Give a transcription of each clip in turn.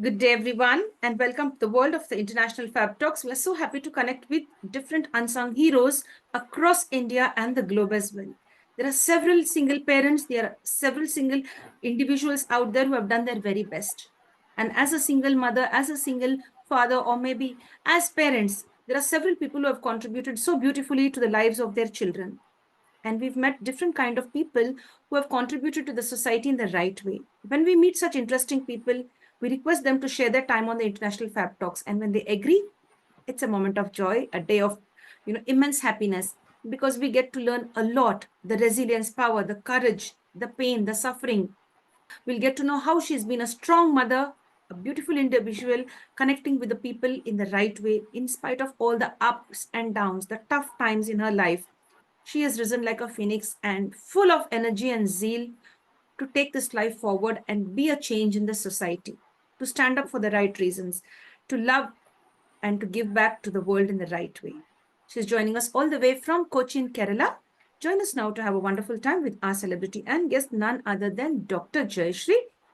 Good day, everyone, and welcome to the world of the International Fab Talks. We are so happy to connect with different unsung heroes across India and the globe as well. There are several single parents, there are several single individuals out there who have done their very best. And as a single mother, as a single father, or maybe as parents, there are several people who have contributed so beautifully to the lives of their children. And we've met different kind of people who have contributed to the society in the right way. When we meet such interesting people, we request them to share their time on the International Fab Talks. And when they agree, it's a moment of joy, a day of immense happiness, because we get to learn a lot, the resilience, power, the courage, the pain, the suffering. We'll get to know how she's been a strong mother, a beautiful individual, connecting with the people in the right way, in spite of all the ups and downs, the tough times in her life. She has risen like a phoenix and full of energy and zeal to take this life forward and be a change in the society, to stand up for the right reasons, to love and to give back to the world in the right way. She's joining us all the way from Cochin, Kerala. Join us now to have a wonderful time with our celebrity and guest, none other than Dr. Jayasri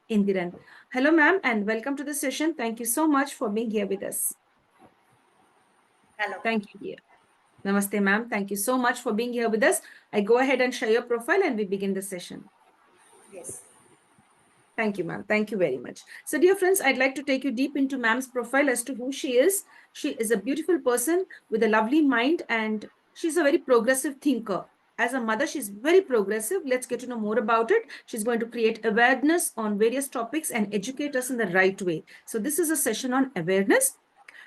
Indiran. Hello, ma'am, and welcome to the session. Thank you so much for being here with us. Hello. Thank you, dear. Namaste, ma'am. Thank you so much for being here with us. I go ahead and share your profile and we begin the session. Yes. Thank you, ma'am. Thank you very much. So, dear friends, I'd like to take you deep into ma'am's profile as to who she is. She is a beautiful person with a lovely mind and she's a very progressive thinker. As a mother, she's very progressive. Let's get to know more about it. She's going to create awareness on various topics and educate us in the right way. So, this is a session on awareness.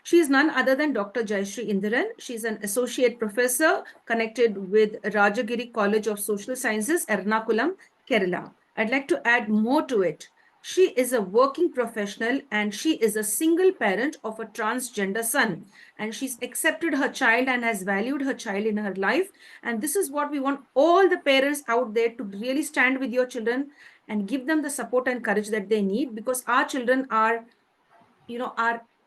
She is none other than Dr. Jayasri Indiran. She's an associate professor connected with Rajagiri College of Social Sciences, Ernakulam, Kerala. I'd like to add more to it. She is a working professional and she is a single parent of a transgender son. And she's accepted her child and has valued her child in her life. And this is what we want all the parents out there to really stand with your children and give them the support and courage that they need, because our children are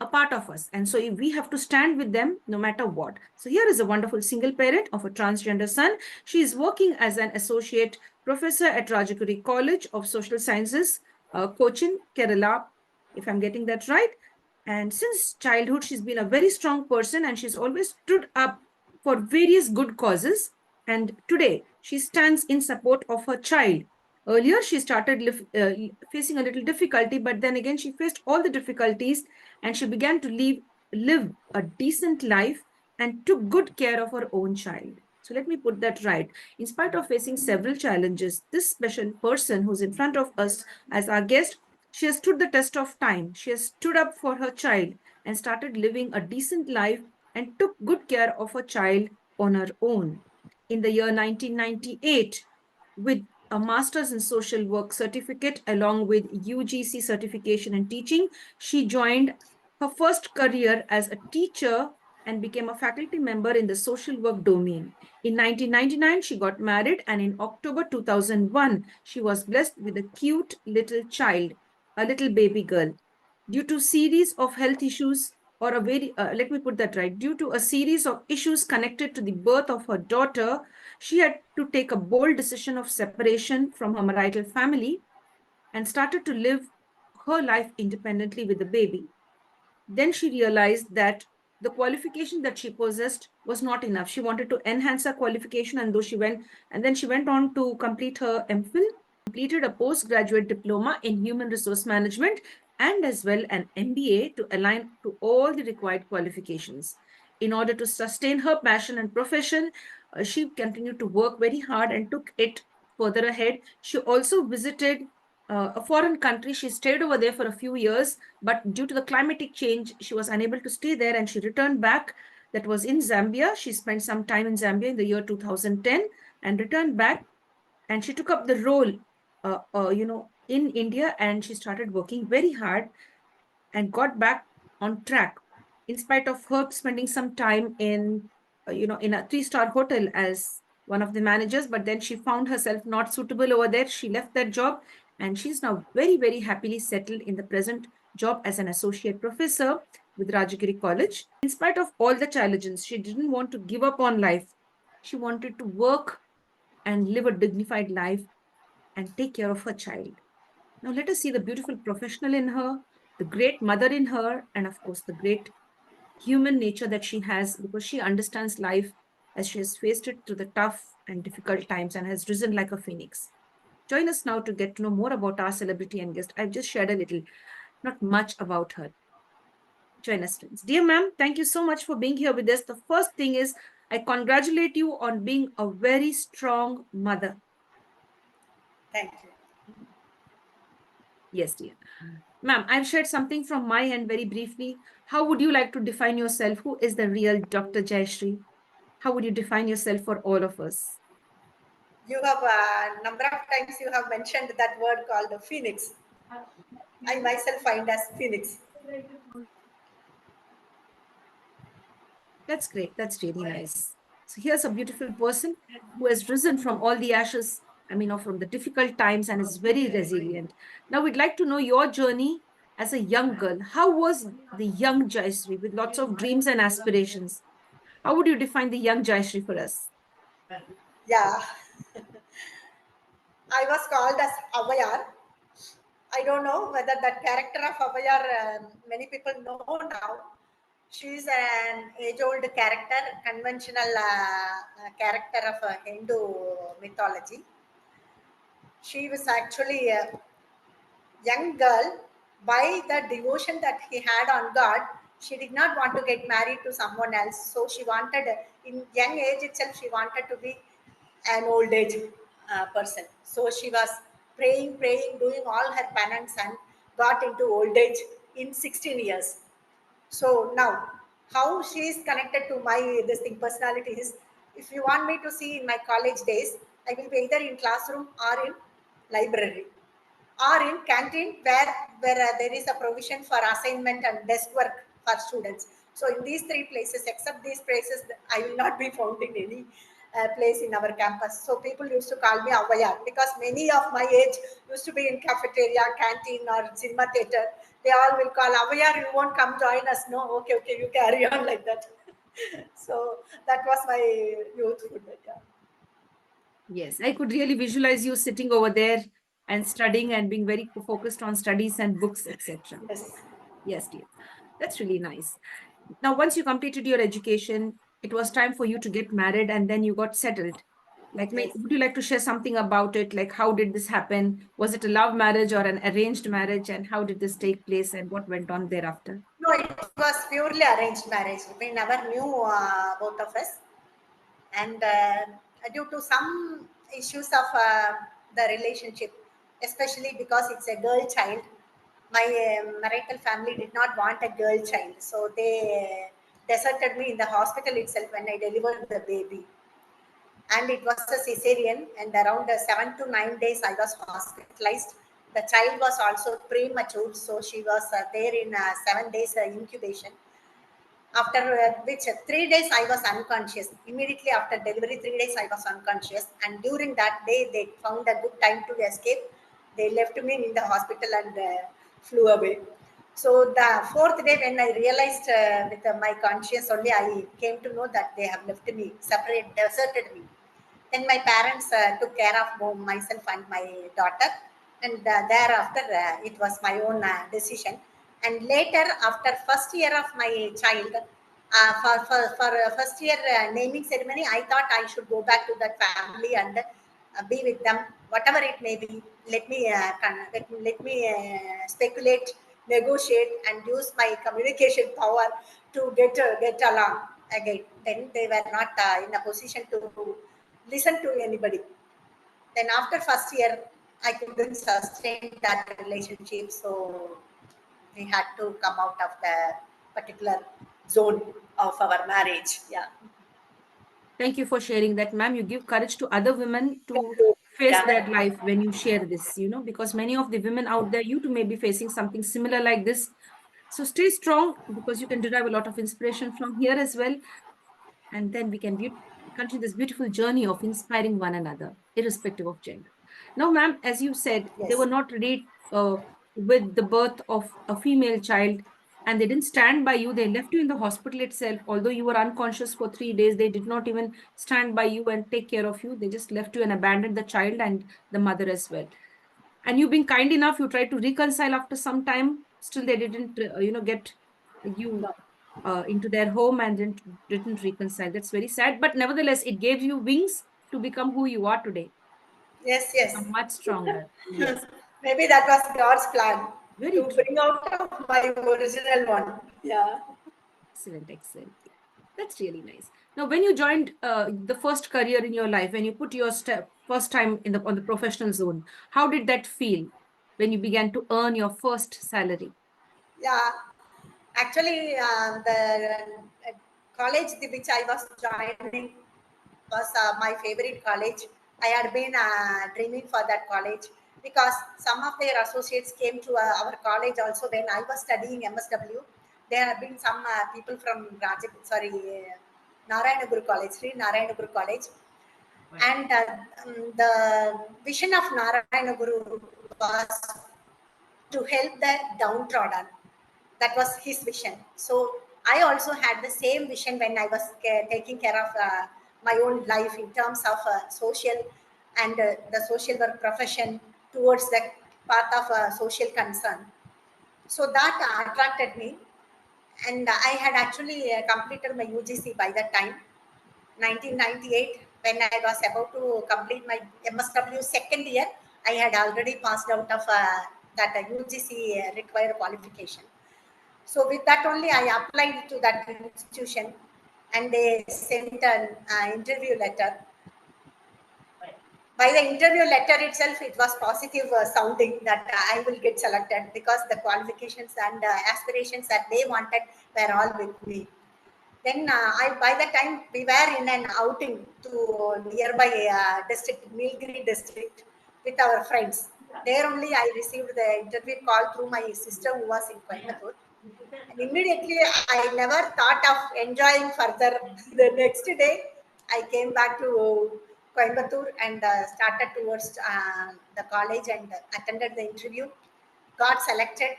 a part of us, and so we have to stand with them no matter what. So here is a wonderful single parent of a transgender son. She is working as an associate professor at Rajagiri College of Social Sciences, Cochin, Kerala, if I'm getting that right. And since childhood, she's been a very strong person and she's always stood up for various good causes. And today she stands in support of her child. Earlier, she started facing a little difficulty, but then again, she faced all the difficulties and she began to live a decent life and took good care of her own child. So let me put that right. In spite of facing several challenges, this special person who's in front of us as our guest, she has stood the test of time. She has stood up for her child and started living a decent life and took good care of her child on her own. In the year 1998, with a master's in social work certificate along with UGC certification in teaching, she joined her first career as a teacher and became a faculty member in the social work domain. In 1999, she got married, and in October 2001, she was blessed with a cute little child, a little baby girl. Due to series of health issues, or a very, let me put that right, due to a series of issues connected to the birth of her daughter, she had to take a bold decision of separation from her marital family and started to live her life independently with the baby. Then she realized that the qualification that she possessed was not enough. She wanted to enhance her qualification, and then she went on to complete her MPhil, completed a postgraduate diploma in human resource management and as well an MBA to align to all the required qualifications. In order to sustain her passion and profession, she continued to work very hard and took it further ahead. She also visited a foreign country. She stayed over there for a few years, but due to the climatic change, she was unable to stay there and she returned back. That was in Zambia. She spent some time in Zambia in the year 2010 and returned back. And she took up the role, in India, and she started working very hard and got back on track in spite of her spending some time in a three-star hotel as one of the managers. But then she found herself not suitable over there. She left that job and she's now very, very happily settled in the present job as an associate professor with Rajagiri College. In spite of all the challenges, she didn't want to give up on life. She wanted to work and live a dignified life and take care of her child. Now let us see the beautiful professional in her. the great mother in her, and of course, the great human nature that she has, because she understands life as she has faced it through the tough and difficult times and has risen like a phoenix. Join us now to get to know more about our celebrity and guest. I've just shared a little, not much about her. Join us, friends. Dear ma'am, thank you so much for being here with us. The first thing is, I congratulate you on being a very strong mother. Thank you. Yes, dear. Ma'am, I've shared something from my end very briefly. How would you like to define yourself? Who is the real Dr. Jayasri? How would you define yourself for all of us? You have a number of times you have mentioned that word called the phoenix. I myself find as phoenix. That's great. That's really nice. So here's a beautiful person who has risen from all the ashes, I mean, or from the difficult times, and is very resilient. Now, we'd like to know your journey as a young girl. How was the young Jayasri with lots of dreams and aspirations? How would you define the young Jayasri for us? Yeah, I was called as Avayar. I don't know whether that character of Avayar many people know now. She is an age-old character, conventional character of Hindu mythology. She was actually a young girl. By the devotion that he had on God, she did not want to get married to someone else. So she wanted, in young age itself, she wanted to be an old age person. So she was praying, praying, doing all her penance and got into old age in 16 years. So now, how she is connected to my this thing personality is, if you want me to see in my college days, I will be either in classroom or in library or in canteen where there is a provision for assignment and desk work for students. So in these three places, except these places, I will not be found in any place in our campus. So people used to call me Avaya because many of my age used to be in cafeteria, canteen, or cinema theater. They all will call Avaya. You won't come join us? No, okay, okay, you carry on like that. So that was my youthhood. Yeah. Yes, I could really visualize you sitting over there and studying and being very focused on studies and books, etc. Yes. Yes, dear. That's really nice. Now, once you completed your education, it was time for you to get married and then you got settled. Like, Yes. would you like to share something about it? Like, how did this happen? Was it a love marriage or an arranged marriage? And how did this take place and what went on thereafter? No, it was purely arranged marriage. We never knew both of us, and due to some issues of the relationship, especially because it's a girl child, my marital family did not want a girl child, so they deserted me in the hospital itself when I delivered the baby. And it was a cesarean, and around 7 to 9 days I was hospitalized. The child was also premature, so she was there in 7 days incubation, after which 3 days I was unconscious. Immediately after delivery, 3 days I was unconscious, and during that day they found a good time to escape. They left me in the hospital and flew away. So the fourth day, when I realized with my conscience only, I came to know that they have left me, deserted me. Then my parents took care of myself and my daughter, and thereafter it was my own decision. And later, after first year of my child, for first year naming ceremony, I thought I should go back to that family and be with them, whatever it may be. Let me speculate, negotiate, and use my communication power to get along again. Then they were not in a position to listen to anybody. Then after first year, I couldn't sustain that relationship, so we had to come out of the particular zone of our marriage. Yeah. Thank you for sharing that, ma'am. You give courage to other women to face Yeah. their life when you share this, because many of the women out there, you too may be facing something similar like this. So stay strong because you can derive a lot of inspiration from here as well. And then we can continue this beautiful journey of inspiring one another, irrespective of gender. Now, ma'am, as you said, they were Yes. not ready with the birth of a female child and they didn't stand by you. They left you in the hospital itself. Although you were unconscious for 3 days, they did not even stand by you and take care of you. They just left you and abandoned the child and the mother as well. And you've been kind enough, you tried to reconcile after some time. Still, they didn't, get you No. into their home and didn't reconcile. That's very sad. But nevertheless, it gave you wings to become who you are today. Yes, yes. Become much stronger. Yes. Maybe that was God's plan Very to true. bring out of my original one. Yeah. Excellent, excellent. That's really nice. Now, when you joined the first career in your life, when you put your step first time in the on the professional zone, how did that feel when you began to earn your first salary? Yeah. Actually, the college which I was joining was my favorite college. I had been dreaming for that college because some of their associates came to our college also when I was studying MSW. There have been some people from Narayana Guru College, Sri Narayana Guru College, Right. and the vision of Narayana Guru was to help the downtrodden. That was his vision. So I also had the same vision when I was taking care of my own life in terms of social and the social work profession towards the path of social concern. So that attracted me, and I had actually completed my UGC by that time, 1998. When I was about to complete my MSW second year, I had already passed out of that UGC required qualification. So with that only, I applied to that institution, and they sent an interview letter. By the interview letter itself, it was positive sounding that I will get selected because the qualifications and aspirations that they wanted were all with me. Then by the time we were in an outing to nearby district, Nilgiri district, with our friends. There only I received the interview call through my sister who was in Coimbatore. And immediately, I never thought of enjoying further. The next day, I came back to Coimbatore and started towards the college and attended the interview, got selected.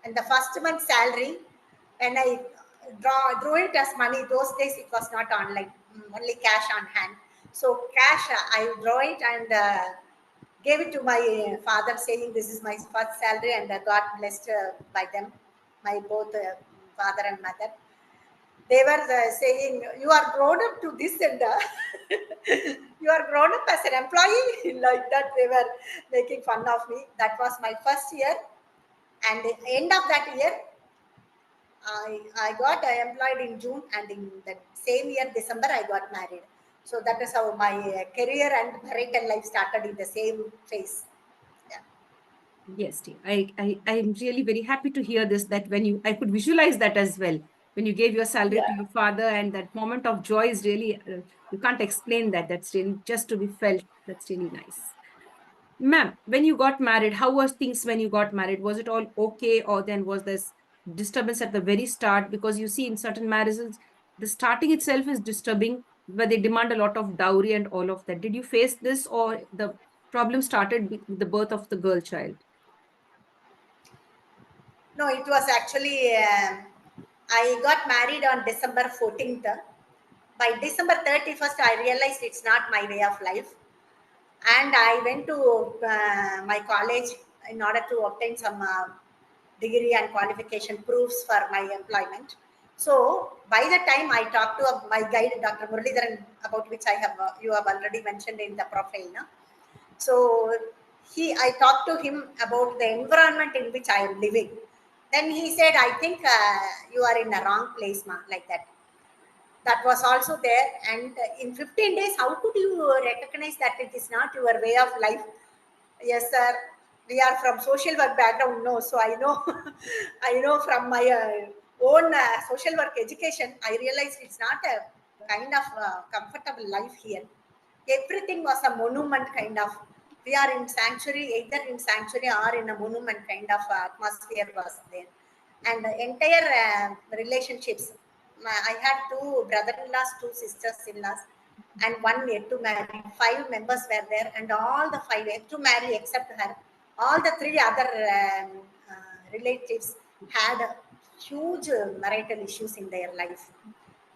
And the first month salary, when I drew it as money, those days it was not online, only cash on hand. So cash, I draw it and gave it to my father, saying this is my first salary, and got blessed by them, my both father and mother. They were saying, "You are grown up to this, and you are grown up as an employee," like that. They were making fun of me. That was my first year, and at the end of that year, I got employed in June, and in that same year, December, I got married. So that is how my career and marital life started in the same phase. Yeah. Yes, dear. I'm really very happy to hear this, that when I could visualize that as well. When you gave your salary to Yeah. your father, and that moment of joy is really, you can't explain that. That's really just to be felt. That's really nice. Ma'am, when you got married, how was things when you got married? Was it all okay, or then was this disturbance at the very start? Because you see, in certain marriages, the starting itself is disturbing, where they demand a lot of dowry and all of that. Did you face this, or the problem started with the birth of the girl child? No, it was actually, I got married on December 14th. By December 31st, I realized it's not my way of life. And I went to my college in order to obtain some degree and qualification proofs for my employment. So by the time I talked to my guide, Dr. Muralidharan, about which you have already mentioned in the profile. No? So I talked to him about the environment in which I am living. Then he said, "I think you are in the wrong place, ma," like that. That was also there. And in 15 days, how could you recognize that it is not your way of life? Yes, sir. We are from social work background, no. So I know, I know from my own social work education, I realized it's not a kind of comfortable life here. Everything was a monument kind of. We are in sanctuary, either in sanctuary or in a monument kind of atmosphere was there. And the entire relationships. I had two brother-in-laws, two sisters-in-laws, and one yet to marry. Five members were there, and all the five yet to marry except her. All the three other relatives had huge marital issues in their life,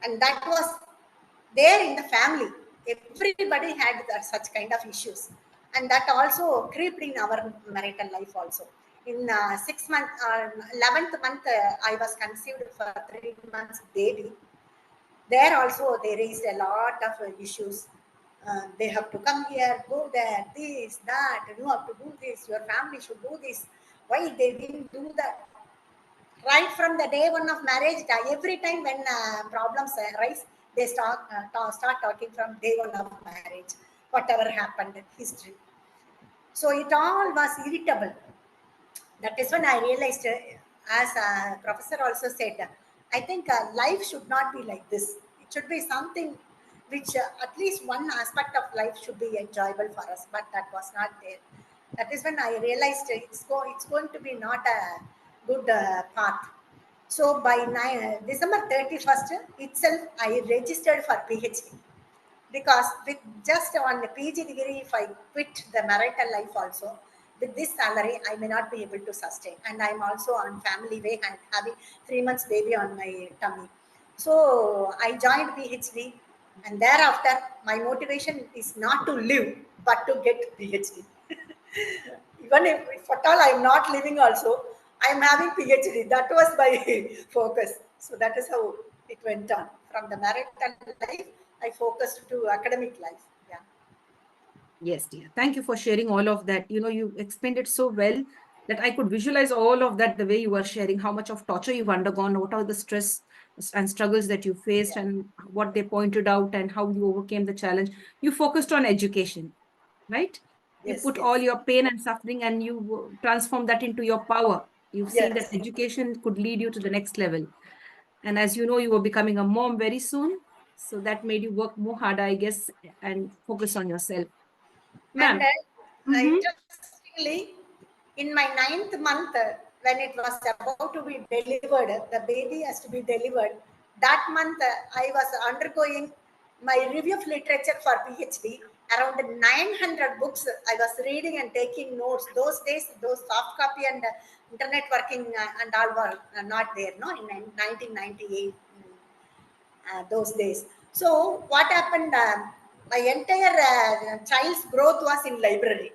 and that was there in the family. Everybody had such kind of issues. and that also creeped in our marital life also. In 6 months, 11th month, I was conceived for 3 months baby. There also they raised a lot of issues. They have to come here, go there, this, that, you have to do this, your family should do this. Why they didn't do that? Right from the day one of marriage, every time when problems arise, they start talking from day one of marriage, whatever happened in history. So it all was irritable. That is when I realized, as a professor also said, I think life should not be like this. It should be something which at least one aspect of life should be enjoyable for us, but that was not there. That is when I realized it's going to be not a good path. So by December 31st itself, I registered for PhD, because with just on the PG degree, if I quit the marital life also, with this salary, I may not be able to sustain. And I'm also on family way and having 3 months baby on my tummy. So I joined PhD, and thereafter, my motivation is not to live, but to get PhD. Even if at all I'm not living also, I'm having PhD. That was my focus. So that is how it went on. From the marital life, I focused to academic life. Yeah. Yes, dear. Thank you for sharing all of that. You explained it so well that I could visualize all of that the way you were sharing, how much of torture you've undergone, what are the stress and struggles that you faced, Yeah. and what they pointed out, and how you overcame the challenge. You focused on education, right? You Yes, put all yes. your pain and suffering and you transform that into your power. You've seen that Yes. education could lead you to the next level. And as you know, you were becoming a mom very soon. So that made you work more harder, I guess, and focus on yourself. And Ma'am. Mm-hmm. interestingly, in my ninth month, when it was about to be delivered, the baby has to be delivered. That month, I was undergoing my review of literature for PhD. Around 900 books I was reading and taking notes. Those days, those soft copy and internet working and all were not there, no, in 1998. Those days. So what happened? My entire child's growth was in library.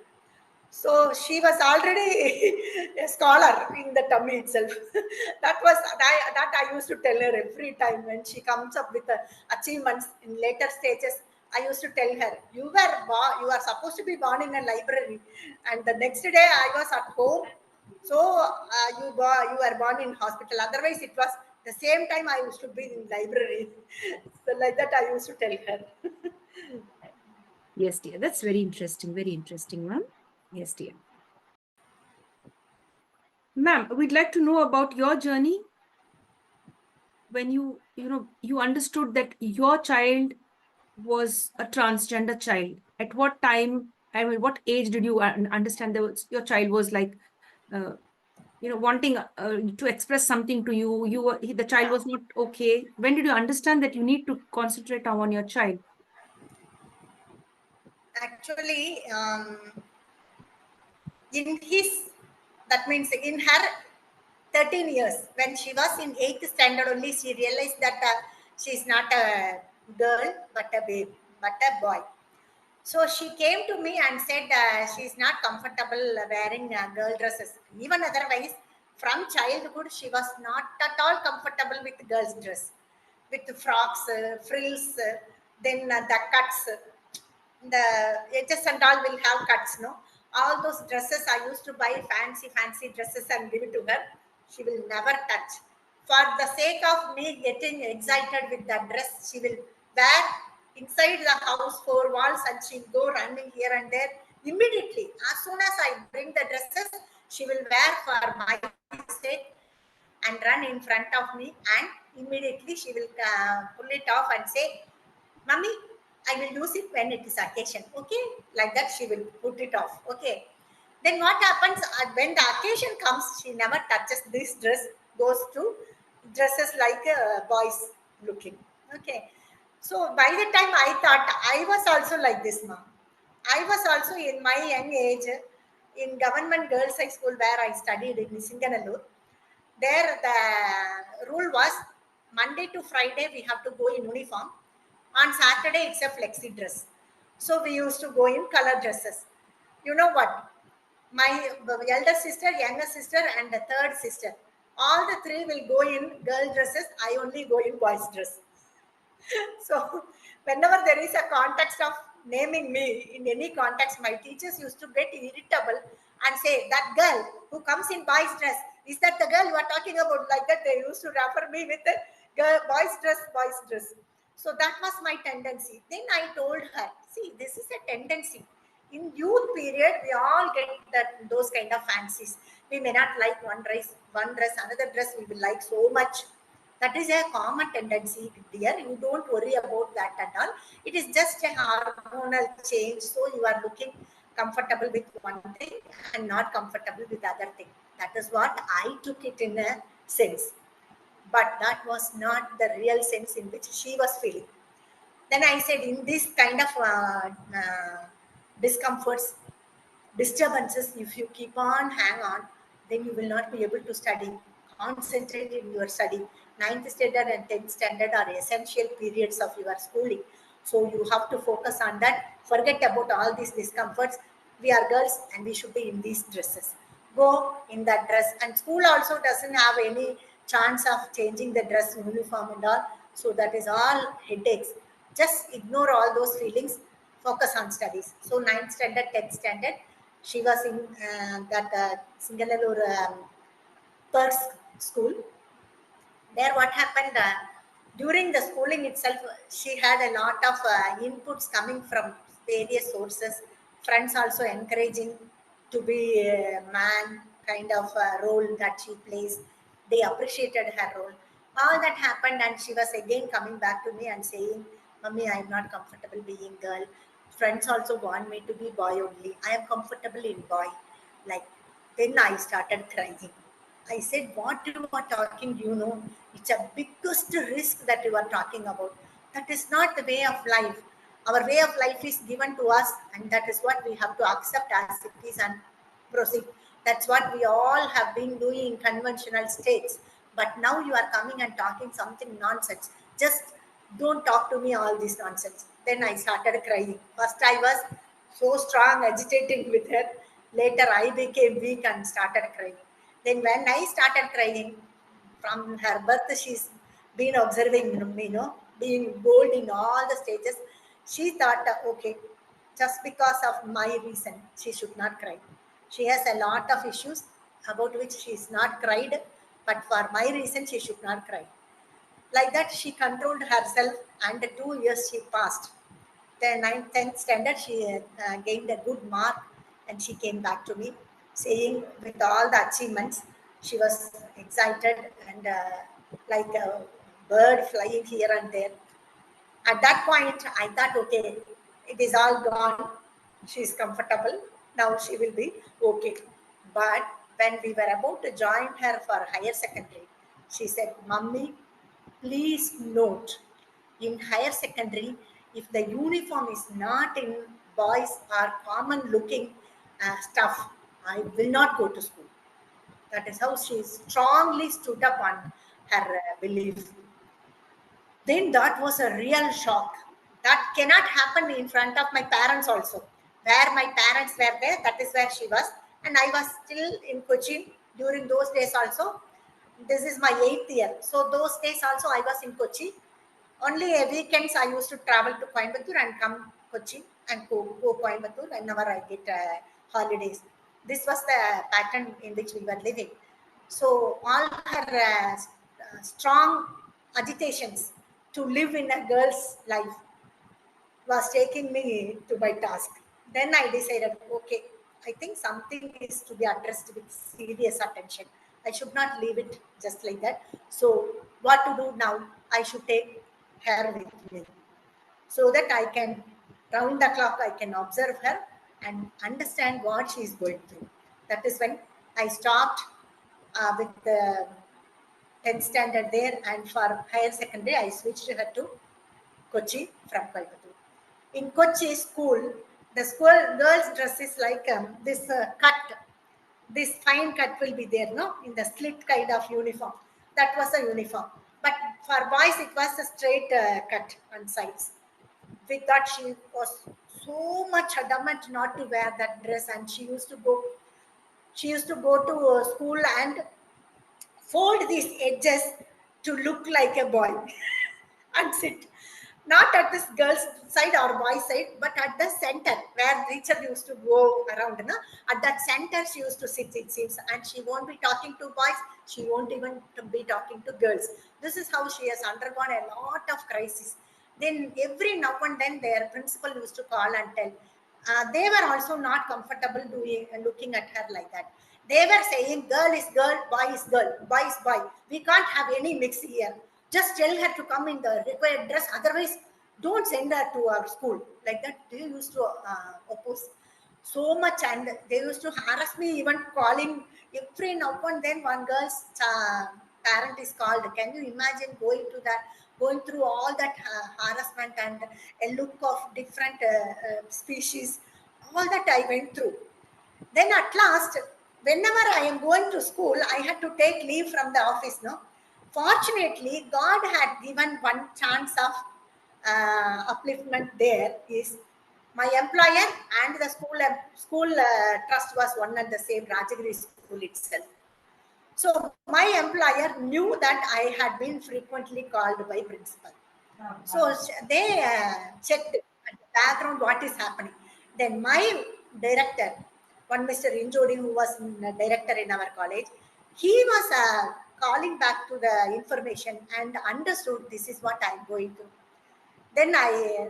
So she was already a scholar in the tummy itself. That I used to tell her every time when she comes up with achievements in later stages. I used to tell her, you are supposed to be born in a library, and the next day I was at home. So you were born in hospital. Otherwise, it was the same time I used to be in library. So like that, I used to tell her. Yes, dear. That's very interesting, ma'am. Yes, dear. Ma'am, we'd like to know about your journey when you understood that your child was a transgender child. At what time, I mean, what age did you understand that your child was like, uh, wanting to express something to you? The child was not okay. When did you understand that you need to concentrate on your child? Actually, in his, that means in her 13 years, when she was in 8th standard only, she realized that she is not a girl but a babe, but a boy. So she came to me and said she is not comfortable wearing girl dresses. Even otherwise, from childhood, she was not at all comfortable with girls' dress, with frocks, frills, then the cuts, the edges and all will have cuts, no? All those dresses I used to buy fancy dresses and give it to her. She will never touch. For the sake of me getting excited with that dress, she will wear inside the house four walls and she'll go running here and there immediately. As soon as I bring the dresses, she will wear for my sake and run in front of me, and immediately she will pull it off and say, Mummy, I will use it when it is occasion. Okay, like that she will put it off. Okay. Then what happens when the occasion comes? She never touches this dress. Goes to dresses like boys looking. Okay. So by the time I thought I was also like this, mom. I was also in my young age in government girls high school where I studied in Singanallur. There the rule was Monday to Friday we have to go in uniform. On Saturday it's a flexi dress. So we used to go in color dresses. You know what? My elder sister, younger sister, and the third sister, all the three will go in girl dresses. I only go in boys dress. So whenever there is a context of naming me in any context, my teachers used to get irritable and say, that girl who comes in boys dress, is that the girl you are talking about? Like that, they used to refer me with the girl boys dress, boys dress. So that was my tendency. Then I told her, see, this is a tendency. In youth period, we all get that those kind of fancies. We may not like one dress, another dress we will like so much. That is a common tendency, dear. You don't worry about that at all. It is just a hormonal change. So you are looking comfortable with one thing and not comfortable with other thing. That is what I took it in a sense. But that was not the real sense in which she was feeling. Then I said, in this kind of discomforts, disturbances, if you keep on hang on, then you will not be able to study, concentrate in your study. Ninth standard and 10th standard are essential periods of your schooling, so you have to focus on that. Forget about all these discomforts. We are girls and we should be in these dresses. Go in that dress, and school also doesn't have any chance of changing the dress uniform and all, so that is all headaches. Just ignore all those feelings, focus on studies. So ninth standard, 10th standard, she was in that Singanallur Perks school. There what happened, during the schooling itself, she had a lot of inputs coming from various sources. Friends also encouraging to be a man kind of role that she plays. They appreciated her role. All that happened, and she was again coming back to me and saying, mommy, I am not comfortable being girl. Friends also want me to be boy only. I am comfortable in boy. Like, then I started crying. I said, what you are talking, you know, it's a biggest risk that you are talking about. That is not the way of life. Our way of life is given to us, and that is what we have to accept as it is and proceed. That's what we all have been doing in conventional states. But now you are coming and talking something nonsense. Just don't talk to me all this nonsense. Then I started crying. First, I was so strong, agitating with her. Later, I became weak and started crying. Then when I started crying, from her birth, she's been observing me, being bold in all the stages. She thought, okay, just because of my reason, she should not cry. She has a lot of issues about which she is not cried, but for my reason, she should not cry. Like that, she controlled herself, and 2 years she passed. The 9th, 10th standard, she gained a good mark, and she came back to me saying, with all the achievements, she was excited and like a bird flying here and there. At that point, I thought, okay, it is all gone. She is comfortable. Now she will be okay. But when we were about to join her for higher secondary, she said, Mummy, please note, in higher secondary, if the uniform is not in boys or common looking stuff, I will not go to school. That is how she strongly stood up on her belief. Then that was a real shock. That cannot happen in front of my parents also. Where my parents were there, that is where she was. And I was still in Cochin during those days also. This is my 8th year. So those days also I was in Kochi. Only a weekends I used to travel to Coimbatore and come Kochi and go Coimbatore whenever I get holidays. This was the pattern in which we were living. So all her strong agitations to live in a girl's life was taking me to my task. Then I decided, okay, I think something is to be addressed with serious attention. I should not leave it just like that. So, what to do now? I should take her with me so that I can, round the clock, I can observe her and understand what she is going through. That is when I stopped with the 10th standard there, and for higher secondary, I switched her to Kochi from Coimbatore. In Kochi school, the school girls' dress is like this cut, this fine cut will be there, no, in the slit kind of uniform. That was a uniform. But for boys, it was a straight cut on sides. With that, she was so much adamant not to wear that dress, and she used to go to school and fold these edges to look like a boy and sit not at this girl's side or boy's side, but at the center where teacher used to go around. Na? At that center, she used to sit, it seems, and she won't be talking to boys. She won't even to be talking to girls. This is how she has undergone a lot of crisis. Then every now and then, their principal used to call and tell. They were also not comfortable doing looking at her like that. They were saying, "Girl is girl, boy is girl, boy is boy. We can't have any mix here. Just tell her to come in the required dress. Otherwise, don't send her to our school." Like that, they used to oppose so much, and they used to harass me, even calling every now and then. One girl's parent is called. Can you imagine going through all that harassment and a look of different species? All that I went through. Then at last, whenever I am going to school, I had to take leave from the office. No, fortunately, God had given one chance of upliftment. There is my employer and the school trust was one and the same, Rajagiri school itself. So my employer knew that I had been frequently called by principal. So they checked at the background what is happening. Then my director, one Mr. Injodi, who was director in our college, he was calling back to the information and understood this is what I am going to. Then I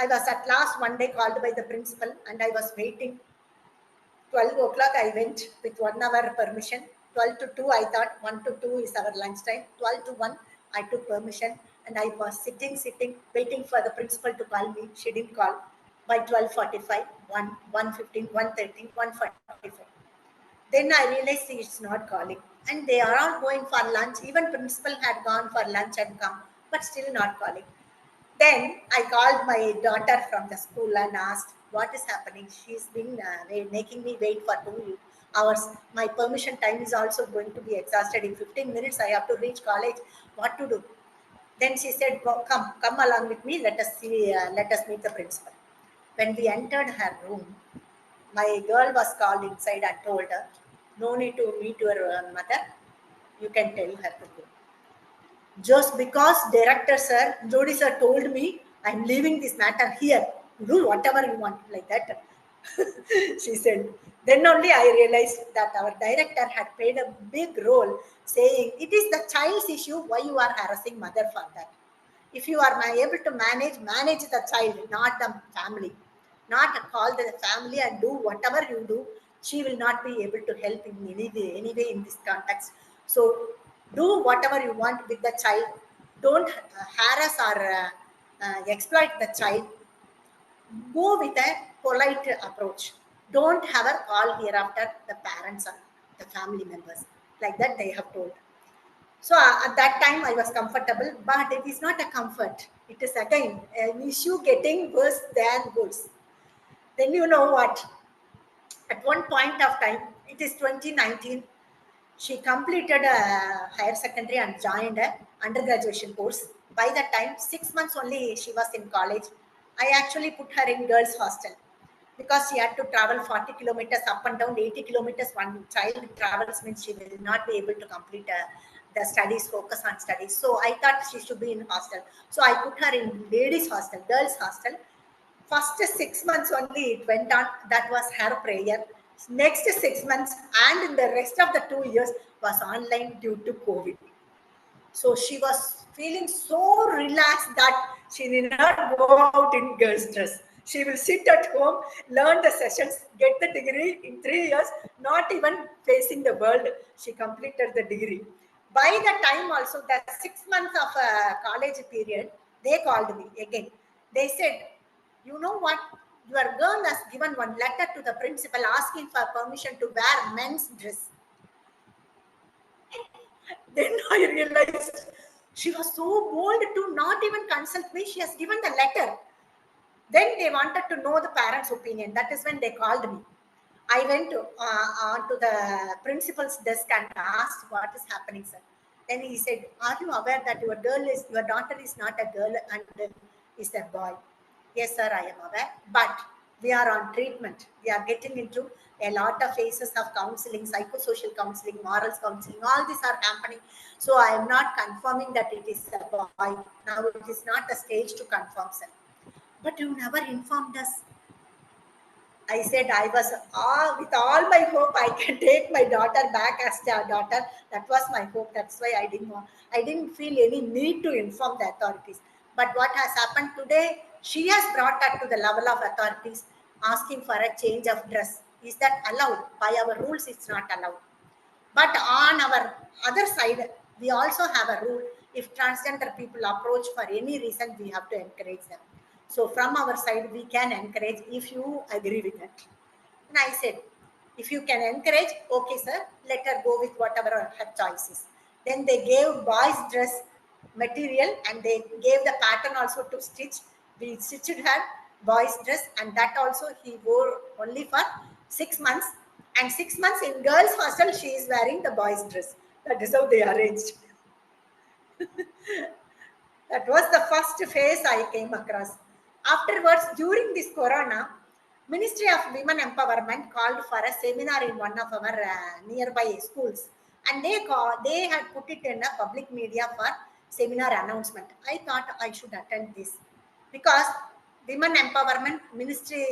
was at last one day called by the principal, and I was waiting. 12 o'clock I went with 1 hour permission. 12 to 2 I thought 1 to 2 is our lunch time. 12 to 1 I took permission, and I was sitting, waiting for the principal to call me. She didn't call. By 12:45, 1, 1:15, 1:30, 1:45. Then I realized it's not calling. And they are all going for lunch. Even principal had gone for lunch and come, but still not calling. Then I called my daughter from the school and asked, "What is happening?" She's been making me wait for 2 hours. My permission time is also going to be exhausted. In 15 minutes, I have to reach college. What to do? Then she said, come along with me. Let us meet the principal." When we entered her room, my girl was called inside and told her, "No need to meet your mother. You can tell her to go." Just because director sir, Jodi sir told me, "I'm leaving this matter here. Do whatever you want," like that. She said. Then only I realized that our director had played a big role, saying, "It is the child's issue. Why you are harassing mother for that? If you are able to manage the child, not the family. Not call the family and do whatever you do. She will not be able to help in any way in this context. So do whatever you want with the child. Don't harass or exploit the child. Go with a polite approach. Don't have a call hereafter the parents or the family members." Like that they have told. So at that time I was comfortable, but it is not a comfort. It is again an issue getting worse than worse. Then you know what? At one point of time, it is 2019, she completed a higher secondary and joined a undergraduation course. By that time, 6 months only she was in college. I actually put her in girls' hostel because she had to travel 40 kilometers up and down, 80 kilometers. One child travels means she will not be able to complete the studies, focus on studies. So I thought she should be in hostel. So I put her in ladies' hostel, girls' hostel. First 6 months only it went on. That was her prayer. Next 6 months and in the rest of the 2 years was online due to COVID. So she was feeling so relaxed that she did not go out in girls' dress. She will sit at home, learn the sessions, get the degree in 3 years, not even facing the world. She completed the degree. By the time also, the 6 months of college period, they called me again. They said, "You know what? Your girl has given one letter to the principal asking for permission to wear men's dress." Then I realized she was so bold to not even consult me. She has given the letter. Then they wanted to know the parents' opinion. That is when they called me. I went onto the principal's desk and asked, "What is happening, sir?" Then he said, "Are you aware that your daughter is not a girl and is a boy? Yes, sir, I am aware. But we are on treatment. We are getting into a lot of phases of counseling, psychosocial counseling, morals counseling. All these are happening. So I am not confirming that it is a boy. Now it is not a stage to confirm, sir. But you never informed us. I said I was with all my hope I can take my daughter back as their daughter. That was my hope. That's why I didn't feel any need to inform the authorities. But what has happened today? She has brought that to the level of authorities, asking for a change of dress. Is that allowed? By our rules, it's not allowed. But on our other side, we also have a rule. If transgender people approach for any reason, we have to encourage them. So from our side, we can encourage if you agree with it. And I said, if you can encourage, okay, sir, let her go with whatever her choice is. Then they gave boys' dress material and they gave the pattern also to stitch. We stitched her boys' dress, and that also he wore only for 6 months. And 6 months in girls' hostel, she is wearing the boys' dress. That is how they arranged. That was the first phase I came across. Afterwards, during this corona, Ministry of Women Empowerment called for a seminar in one of our nearby schools, and they had put it in a public media for seminar announcement. I thought I should attend this because women empowerment ministry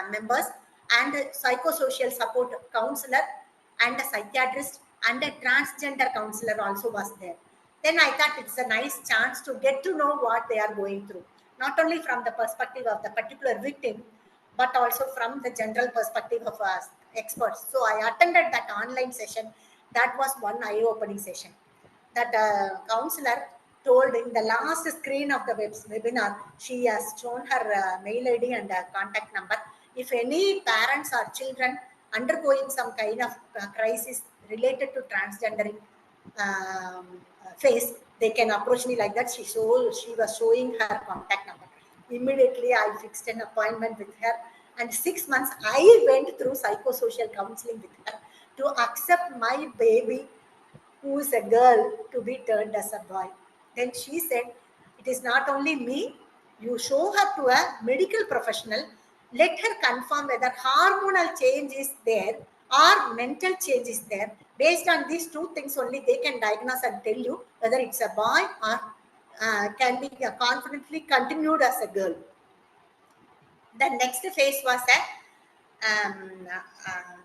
members and psychosocial support counselor and a psychiatrist and a transgender counselor also was there. Then I thought it's a nice chance to get to know what they are going through, not only from the perspective of the particular victim, but also from the general perspective of us experts. So I attended that online session. That was one eye-opening session. That counselor told in the last screen of the webinar, she has shown her mail ID and contact number. If any parents or children undergoing some kind of crisis related to transgendering phase, they can approach me like that. She was showing her contact number. Immediately, I fixed an appointment with her, and 6 months I went through psychosocial counseling with her to accept my baby, who is a girl, to be turned as a boy. Then she said, it is not only me, you show her to a medical professional, let her confirm whether hormonal change is there or mental change is there. Based on these two things only, they can diagnose and tell you whether it's a boy or can be confidently continued as a girl. The next phase was a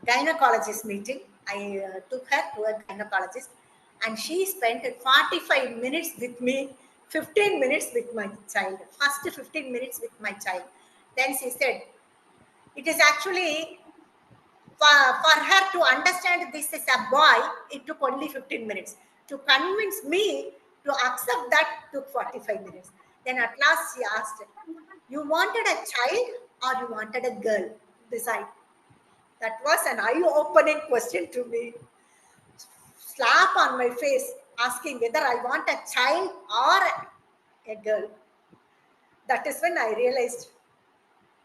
gynecologist meeting. I took her to a gynecologist, and she spent 45 minutes with me, 15 minutes with my child. First 15 minutes with my child. Then she said, it is actually for her to understand this is a boy, it took only 15 minutes. To convince me to accept that took 45 minutes. Then at last she asked, you wanted a child or you wanted a girl? Decide. That was an eye-opening question to me. Slap on my face, asking whether I want a child or a girl. That is when I realized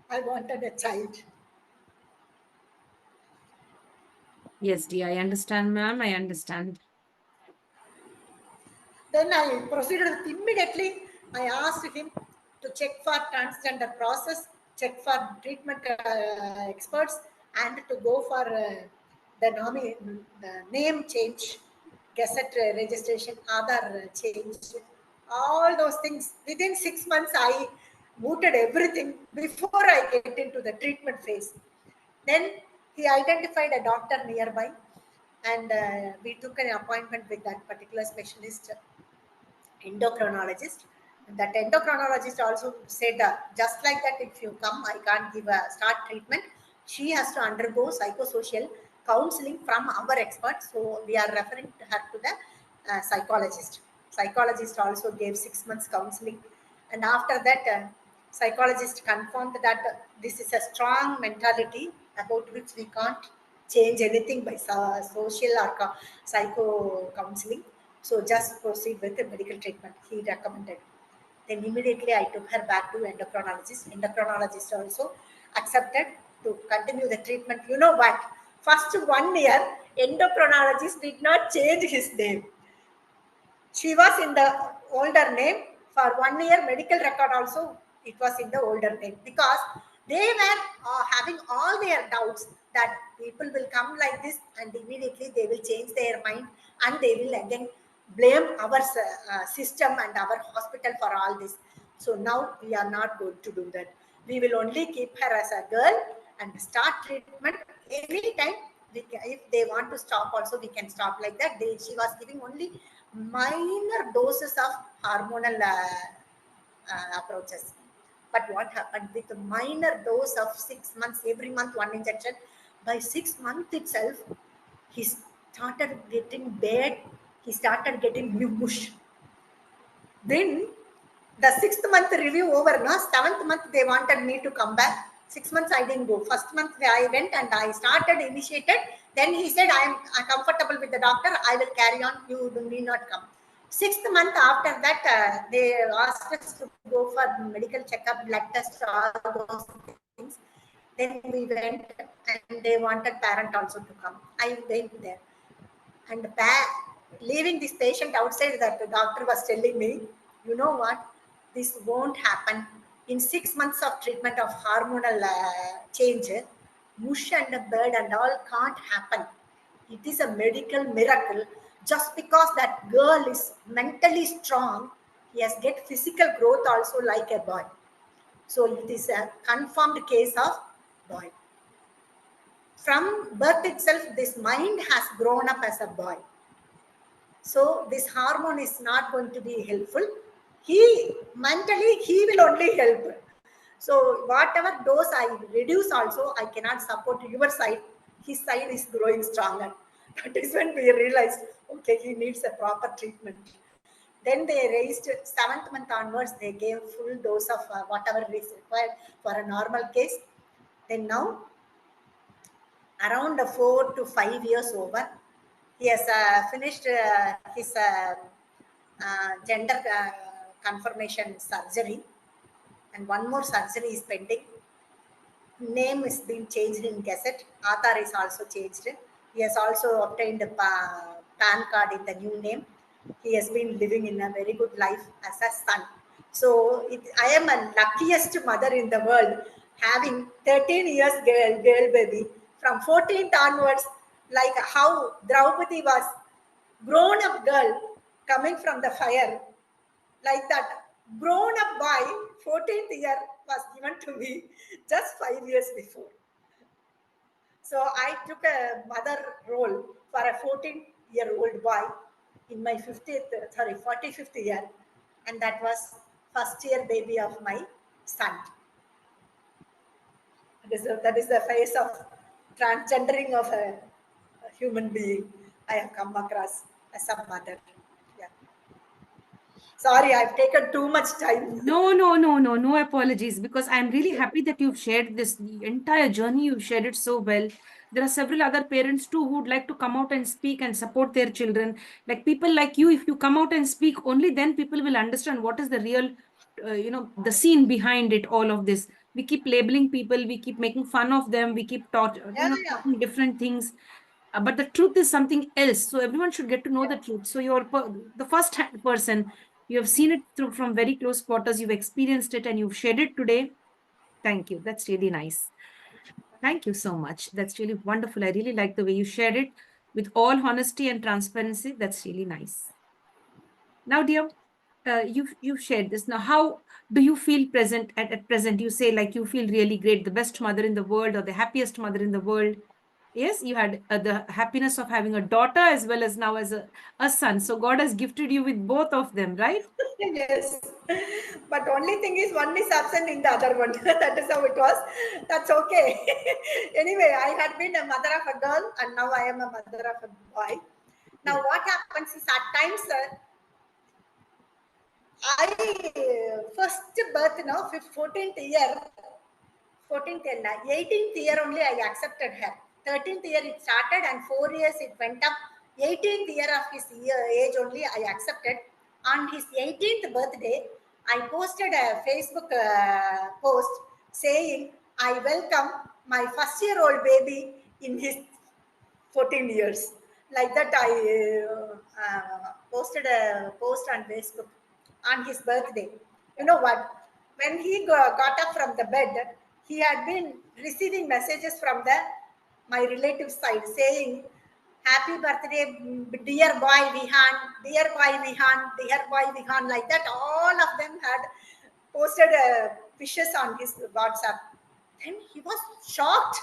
I wanted a child. Yes, dear, I understand, ma'am. I understand. Then I proceeded immediately. I asked him to check for transgender process, check for treatment experts, and to go for the name change, gazette registration, other change, all those things. Within 6 months, I mooted everything before I get into the treatment phase. Then he identified a doctor nearby, and we took an appointment with that particular specialist endocrinologist. That endocrinologist also said, just like that, if you come, I can't give a start treatment. She has to undergo psychosocial counseling from our experts. So we are referring her to the psychologist. Psychologist also gave 6 months counseling, and after that, psychologist confirmed that this is a strong mentality about which we can't change anything by social or psycho counseling. So just proceed with the medical treatment he recommended. Then immediately I took her back to endocrinologist. Endocrinologist also accepted to continue the treatment. You know what? First 1 year, endocrinologist did not change his name. She was in the older name for 1 year. Medical record also it was in the older time, because they were having all their doubts that people will come like this and immediately they will change their mind and they will again blame our system and our hospital for all this. So now we are not going to do that. We will only keep her as a girl and start treatment anytime. If they want to stop also, we can stop like that. She was giving only minor doses of hormonal approaches. But what happened with a minor dose of 6 months, every month one injection, by 6 months itself, he started getting bad. He started getting mush. Then the 6th month review over, no, 7th month they wanted me to come back. 6 months I didn't go. First month I went and I started initiated. Then he said, I'm comfortable with the doctor. I will carry on. You do need not come. 6th month after that, they asked us to go for medical checkup, blood test, all those things. Then we went and they wanted parent also to come. I went there. And leaving this patient outside, that the doctor was telling me, you know what, this won't happen. In 6 months of treatment of hormonal change, mush and bird and all can't happen. It is a medical miracle. Just because that girl is mentally strong, he has get physical growth also like a boy. So it is a confirmed case of boy. From birth itself, this mind has grown up as a boy. So this hormone is not going to be helpful. Mentally, he will only help. So whatever dose I reduce also, I cannot support your side. His side is growing stronger. That is when we realized, okay, he needs a proper treatment. Then they raised 7th month onwards, they gave full dose of whatever is required for a normal case. Then now, around 4 to 5 years over, he has finished his gender confirmation surgery, and one more surgery is pending. Name is being changed in Gazette. Aadhaar is also changed. He has also obtained a PAN card in the new name. He has been living in a very good life as a son. So I am a luckiest mother in the world, having 13 years girl baby. From 14th onwards, like how Draupadi was grown up girl coming from the fire, like that grown up boy, 14th year was given to me just 5 years before. So I took a mother role for a 14-year-old boy in my 45th year, and that was first year baby of my son. That is the face of transgendering of a human being I have come across as a mother. Yeah. Sorry, I've taken too much time. No apologies, because I'm really happy that you've shared this, the entire journey. You've shared it so well. There are several other parents too who would like to come out and speak and support their children. Like people like you, if you come out and speak, only then people will understand what is the real, the scene behind it, all of this. We keep labeling people, we keep making fun of them, we keep Yeah, yeah, talking different things. But the truth is something else. So everyone should get to know yeah. the truth. So you're the first person. You have seen it through from very close quarters. You've experienced it and you've shared it today. Thank you. That's really nice. Thank you so much. That's really wonderful. I really like the way you shared it with all honesty and transparency. That's really nice. Now, dear, you've shared this. Now, how do you feel present at present? You say like you feel really great, the best mother in the world or the happiest mother in the world. Yes, you had the happiness of having a daughter as well as now as a son. So God has gifted you with both of them, right? Yes, but only thing is one is absent in the other one. That is how it was. That's okay. Anyway, I had been a mother of a girl and now I am a mother of a boy. Now, Yeah. what happens is at times, I first birth, 14th year, 14th year, 18th year only I accepted her. 13th year it started and 4 years it went up. 18th year of his age only I accepted. On his 18th birthday, I posted a Facebook post saying, I welcome my first-year-old baby in his 14 years. Like that, I posted a post on Facebook on his birthday. You know what? when he got up from the bed, he had been receiving messages from my relative side saying, "Happy birthday, dear boy Vihan, dear boy Vihan, dear boy Vihan," like that. All of them had posted wishes on his WhatsApp. Then he was shocked.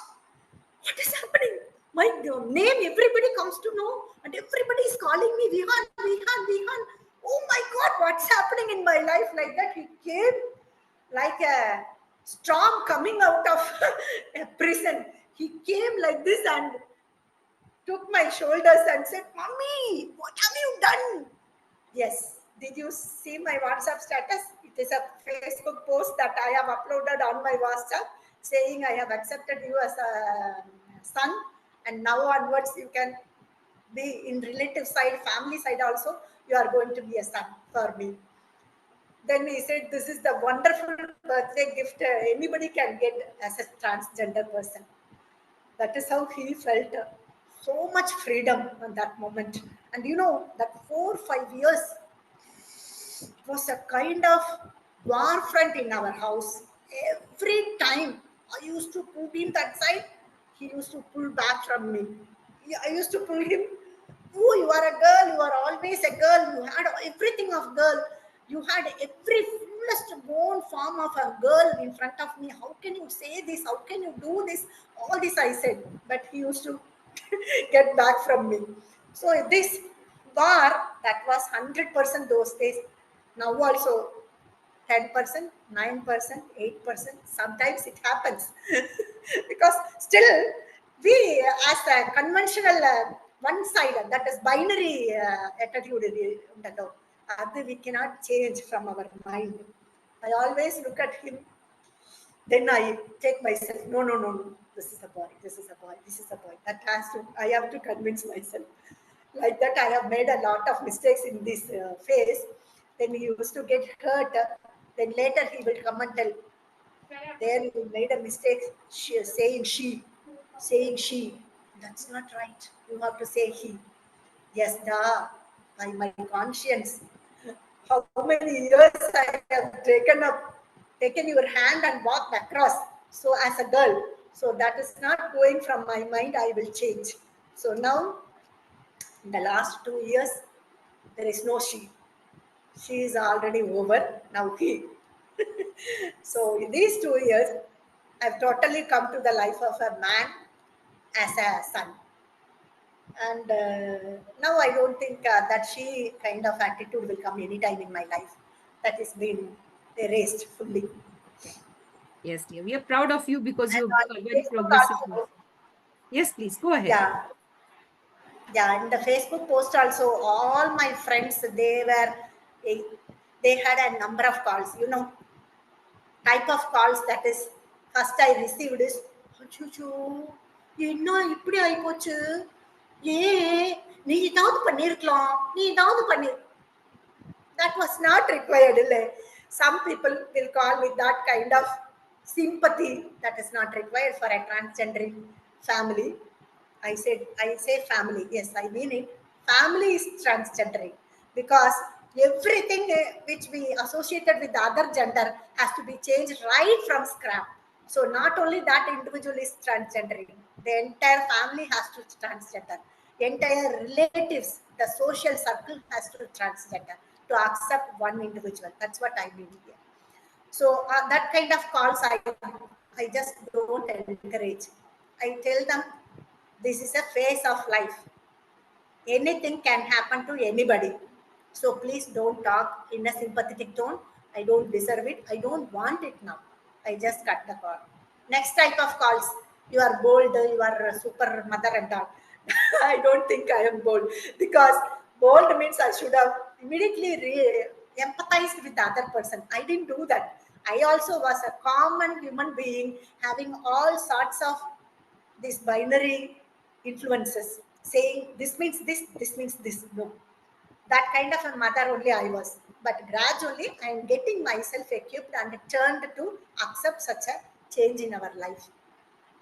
What is happening? My name, everybody comes to know, and everybody is calling me Vihan, Vihan, Vihan. Oh my God, what's happening in my life? Like that, he came like a storm coming out of a prison. He came like this and took my shoulders and said, "Mommy, what have you done?" Yes. Did you see my WhatsApp status? It is a Facebook post that I have uploaded on my WhatsApp saying I have accepted you as a son, and now onwards you can be in relative side, family side also. You are going to be a son for me. Then he said, "This is the wonderful birthday gift anybody can get as a transgender person." That is how he felt so much freedom at that moment. And you know, that 4 or 5 years was a kind of war front in our house. Every time I used to pull him that side, he used to pull back from me. I used to pull him. Oh, you are a girl. You are always a girl. You had everything of girl. You had every fullest born form of a girl in front of me. How can you say this? How can you do this? All this I said, but he used to get back from me. So this war that was 100% those days. Now also 10%, 9%, 8%. Sometimes it happens because still we, as a conventional one side, that is binary attitude, we cannot change from our mind. I always look at him, then I take myself, no, no, no, no, this is a boy, this is a boy, this is a boy. That has to, I have to convince myself. Like that, I have made a lot of mistakes in this phase. Then he used to get hurt. Then later he will come and tell, there you made a mistake, saying she. That's not right. You have to say he. Yes, da, by my conscience. How many years I have taken your hand and walked across. So as a girl, so that is not going from my mind. I will change. So now, in the last 2 years, there is no she. She is already over. Now he. So in these 2 years, I've totally come to the life of a man as a son. And now I don't think that she kind of attitude will come anytime in my life. That is been erased fully. Yes, dear. We are proud of you because And you're on a very Facebook progressive person. also, Yes, please go ahead. yeah, yeah. In the Facebook post also, all my friends they, they had a number of calls. You know, type of calls that is first I received is, "அச்சச்சோ, என்ன இப்படி ஆயிப்போச்சு, ஏன் நீ ஏதாவது பண்ணிருக்கலாம், நீ ஏதாவது பண்ணி." That was not required. Some people will call with that kind of sympathy that is not required for a transgender family. I say family. Yes, I mean it. Family is transgendering because everything which we associated with the other gender has to be changed right from scratch. So not only that individual is transgendering, the entire family has to transgender. Entire relatives, the social circle has to transgender to accept one individual. That's what I mean here. So that kind of calls I just don't encourage. I tell them this is a phase of life. Anything can happen to anybody. So please don't talk in a sympathetic tone. I don't deserve it. I don't want it now. I just cut the call. Next type of calls. You are bold, you are a super mother and all. I don't think I am bold because bold means I should have immediately empathized with the other person. I didn't do that. I also was a common human being having all sorts of these binary influences saying this means this means this. No, that kind of a mother only I was. But gradually I am getting myself equipped and turned to accept such a change in our life.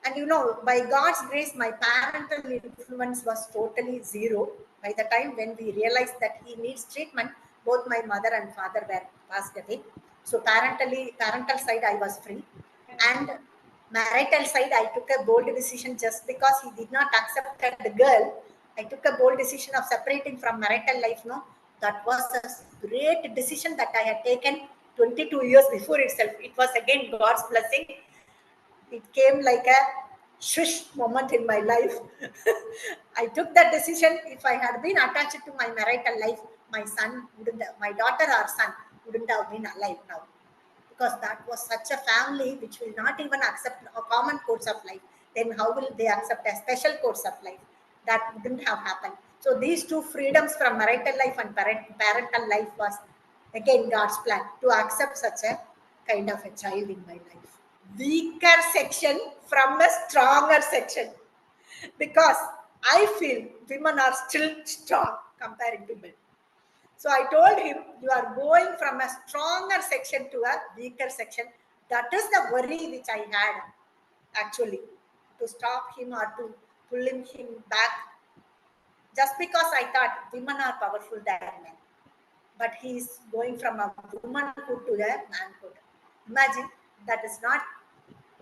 And you know, by God's grace, my parental influence was totally zero. By the time when we realized that he needs treatment, both my mother and father were passed away. So parental side, I was free. And marital side, I took a bold decision just because he did not accept the girl. I took a bold decision of separating from marital life. No, that was a great decision that I had taken 22 years before itself. It was again God's blessing. It came like a shush moment in my life. I took that decision. If I had been attached to my marital life, my son wouldn't, my daughter or son wouldn't have been alive now, because that was such a family which will not even accept a common course of life. Then how will they accept a special course of life? That wouldn't have happened. So these two freedoms from marital life and parental life was again God's plan to accept such a kind of a child in my life. Weaker section from a stronger section, because I feel women are still strong comparing to men. So I told him, you are going from a stronger section to a weaker section. That is the worry which I had actually, to stop him or to pulling him back, just because I thought women are powerful than men. But he is going from a womanhood to a manhood. Imagine, that is not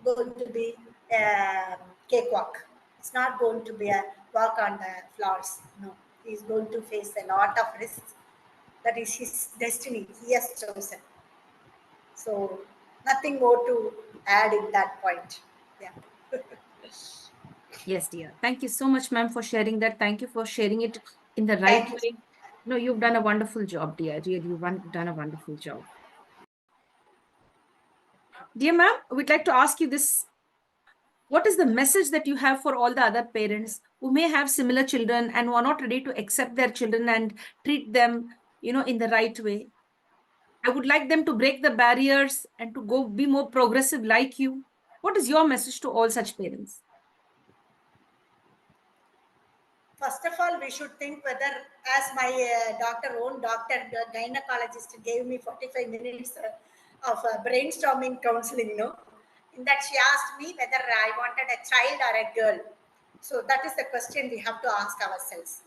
going to be a cakewalk. It's not going to be a walk on the flowers. No, he's going to face a lot of risks. That is his destiny. He has chosen. So nothing more to add in that point. Yeah. Yes, dear. Thank you so much, ma'am, for sharing that. Thank you for sharing it in the right Thank you. way. No, you've done a wonderful job, dear. Really, done a wonderful job. Dear ma'am, we'd like to ask you this. What is the message that you have for all the other parents who may have similar children and who are not ready to accept their children and treat them, in the right way? I would like them to break the barriers and to go be more progressive like you. What is your message to all such parents? First of all, we should think whether, as my own doctor, the gynecologist, gave me 45 minutes of brainstorming counseling. No, in that she asked me whether I wanted a child or a girl. So that is the question we have to ask ourselves.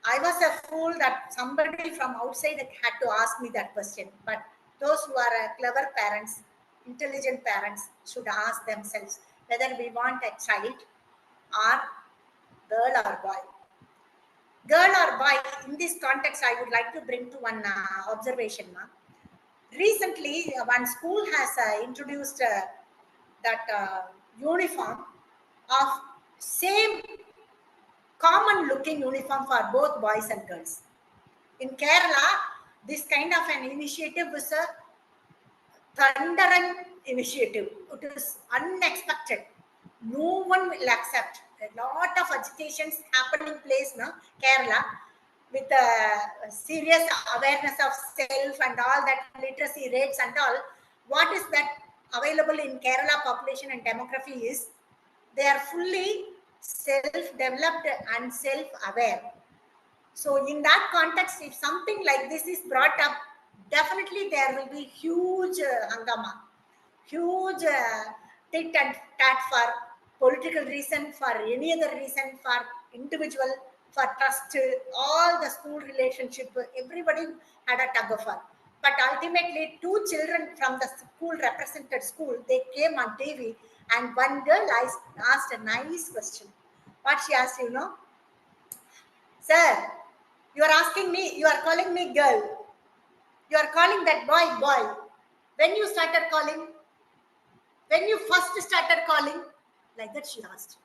I was a fool that somebody from outside had to ask me that question. But those who are clever parents, intelligent parents, should ask themselves whether we want a child or girl or boy. Girl or boy, in this context, I would like to bring to one observation. Recently, one school has introduced that uniform of same common looking uniform for both boys and girls. In Kerala, this kind of an initiative is a thundering initiative. It is unexpected. No one will accept. A lot of agitations happening place now, Kerala, with serious awareness of self and all that literacy rates and all. What is that available in Kerala population and demography is they are fully self-developed and self-aware. So in that context, if something like this is brought up, definitely there will be huge hangama, huge tit and tat for political reason, for any other reason, for individual, for trust, all the school relationship, everybody had a tug of war. But ultimately, two children from the school represented school, they came on TV, and one girl asked a nice question. What she asked, sir, you are asking me, you are calling me girl. You are calling that boy boy. When you started calling, when you first started calling, like that she asked.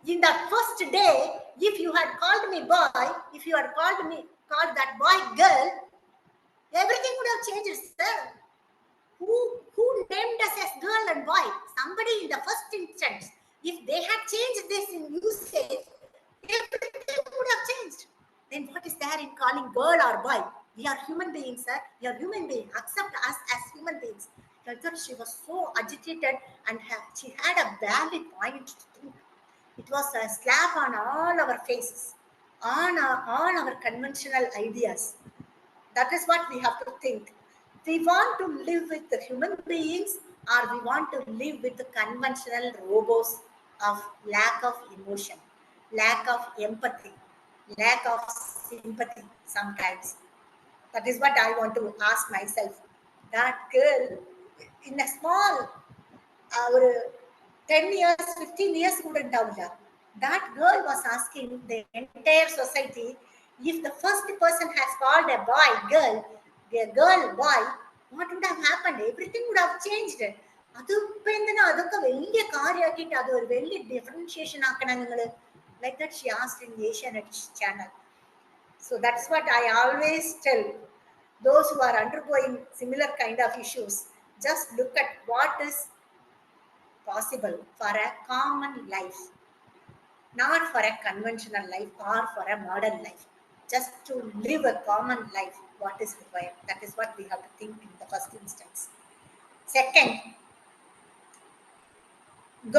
In the first day, if you had called me boy, if you had called that boy girl, everything would have changed, sir. Who named us as girl and boy? Somebody in the first instance. If they had changed this in usage, everything would have changed. Then what is there in calling girl or boy? We are human beings, sir. We are human beings. Accept us as human beings. She was so agitated, and she had a valid point to think. It was a slap on all our faces, on all our conventional ideas. That is what we have to think. We want to live with the human beings, or we want to live with the conventional robots of lack of emotion, lack of empathy, lack of sympathy sometimes. That is what I want to ask myself. that girl in a small ஒரு 10 years 15 years கூட ഉണ്ടാവില്ല. That girl was asking the entire society, if the first person has called a boy girl, a girl boy, what would have happened? Everything would have changed. അത് ഇപ്പൊ എന്തിനാ അതൊക്കെ വലിയ കാര്യമാക്കിയിട്ട് അത് ഒരു വലിയ ഡിഫറൻഷിയേഷൻ ആക്കണം നിങ്ങൾ. Like that she asked in Asianet channel. So that's what I always tell those who are undergoing similar kind of issues. Just look at what is possible for a common life, not for a conventional life or for a modern life. Just to live a common life, what is required. That is what we have to think in the first instance. Second,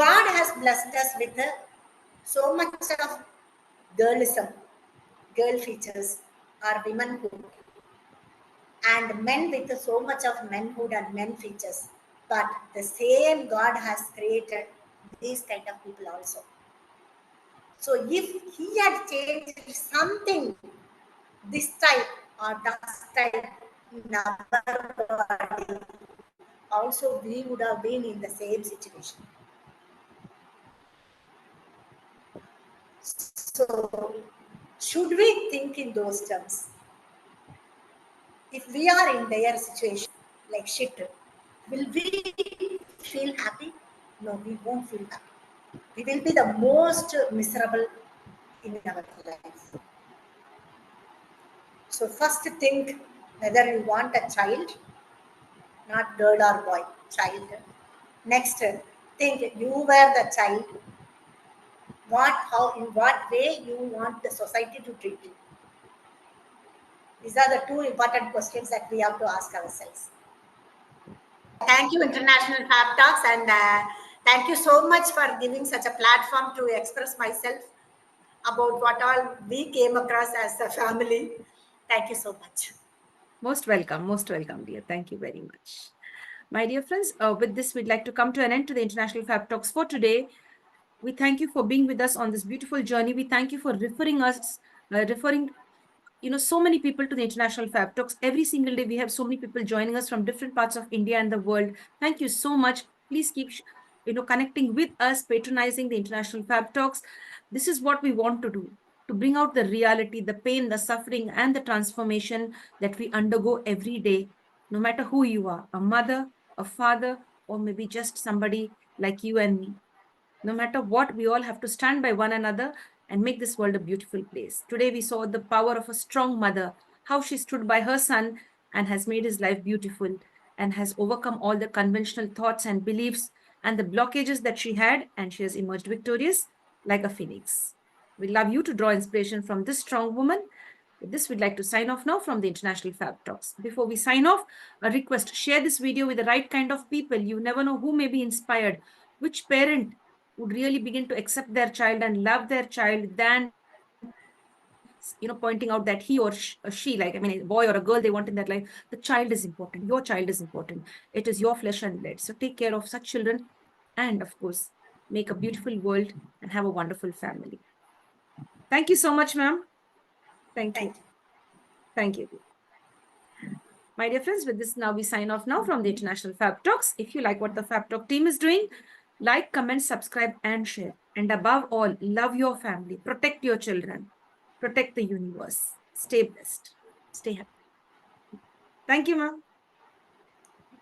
God has blessed us with so much of girlism, girl features, or womanhood, and men with so much of manhood and men features. But the same God has created these kind of people also. So if he had changed something, this type or that type in our body, also we would have been in the same situation. So should we think in those terms? If we are in their situation, like shit, will we feel happy? No, we won't feel happy. We will be the most miserable in our life. So first think whether you want a child, not girl or boy, child. Next, think you were the child. How, in what way you want the society to treat you? These are the two important questions that we have to ask ourselves. Thank you, International Fab Talks, and thank you so much for giving such a platform to express myself about what all we came across as a family. Thank you so much. Most welcome, dear. Thank you very much. My dear friends, with this, we'd like to come to an end to the International Fab Talks for today. We thank you for being with us on this beautiful journey. We thank you for referring so many people to the International Fab Talks. Every single day, we have so many people joining us from different parts of India and the world. Thank you so much. Please keep, connecting with us, patronizing the International Fab Talks. This is what we want to do, to bring out the reality, the pain, the suffering, and the transformation that we undergo every day, no matter who you are, a mother, a father, or maybe just somebody like you and me. No matter what, we all have to stand by one another and make this world a beautiful place. Today, we saw the power of a strong mother, how she stood by her son and has made his life beautiful and has overcome all the conventional thoughts and beliefs and the blockages that she had, and she has emerged victorious like a phoenix. We love you to draw inspiration from this strong woman. With this, we'd like to sign off now from the International Fab Talks. Before we sign off, a request: share this video with the right kind of people. You never know who may be inspired. Which parent would really begin to accept their child and love their child than pointing out that he or she, like, I mean, a boy or a girl they want in their life. The child is important. Your child is important. It is your flesh and blood. So take care of such children and, of course, make a beautiful world and have a wonderful family. Thank you so much, ma'am. Thank you. Thank you. My dear friends, with this, now we sign off now from the International Fab Talks. If you like what the Fab Talk team is doing, like, comment, subscribe, and share. And above all, love your family, protect your children, protect the universe. Stay blessed. Stay happy. Thank you, ma'am.